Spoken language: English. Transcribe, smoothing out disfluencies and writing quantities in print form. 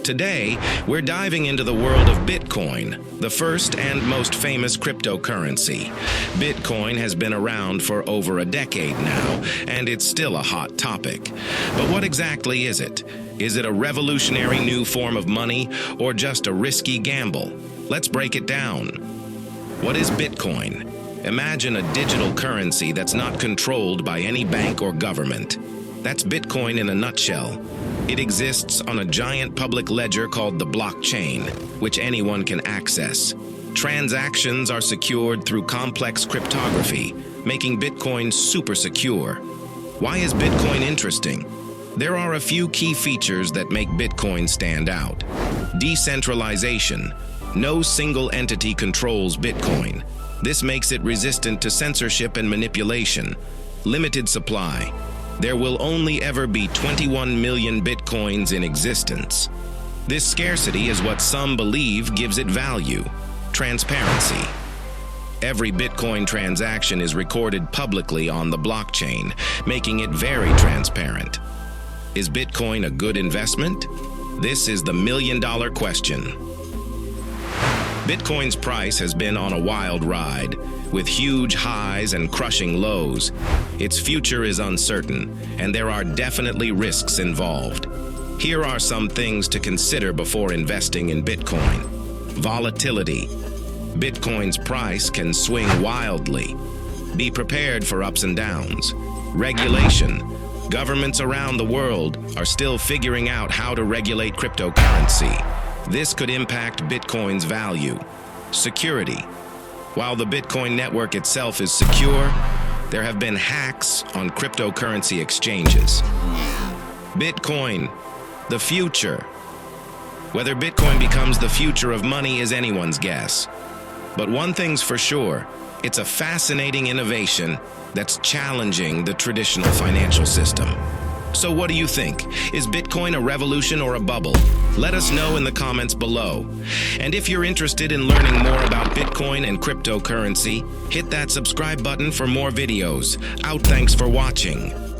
Today, we're diving into the world of Bitcoin, the first and most famous cryptocurrency. Bitcoin has been around for over a decade now, and it's still a hot topic. But what exactly is it? Is it a revolutionary new form of money, or just a risky gamble? Let's break it down. What is Bitcoin? Imagine a digital currency that's not controlled by any bank or government. That's Bitcoin in a nutshell. It exists on a giant public ledger called the blockchain, which anyone can access. Transactions are secured through complex cryptography, making Bitcoin super secure. Why is Bitcoin interesting? There are a few key features that make Bitcoin stand out. Decentralization. No single entity controls Bitcoin. This makes it resistant to censorship and manipulation. Limited supply. There will only ever be 21 million Bitcoins in existence. This scarcity is what some believe gives it value. Transparency. Every Bitcoin transaction is recorded publicly on the blockchain, making it very transparent. Is Bitcoin a good investment? This is the million-dollar question. Bitcoin's price has been on a wild ride, with huge highs and crushing lows. Its future is uncertain, and there are definitely risks involved. Here are some things to consider before investing in Bitcoin. Volatility. Bitcoin's price can swing wildly. Be prepared for ups and downs. Regulation. Governments around the world are still figuring out how to regulate cryptocurrency. This could impact Bitcoin's value. Security. While the Bitcoin network itself is secure, there have been hacks on cryptocurrency exchanges. Bitcoin, the future. Whether Bitcoin becomes the future of money is anyone's guess. But one thing's for sure, it's a fascinating innovation that's challenging the traditional financial system. So what do you think? Is Bitcoin a revolution or a bubble? Let us know in the comments below. And if you're interested in learning more about Bitcoin and cryptocurrency, hit that subscribe button for more videos. Thanks for watching.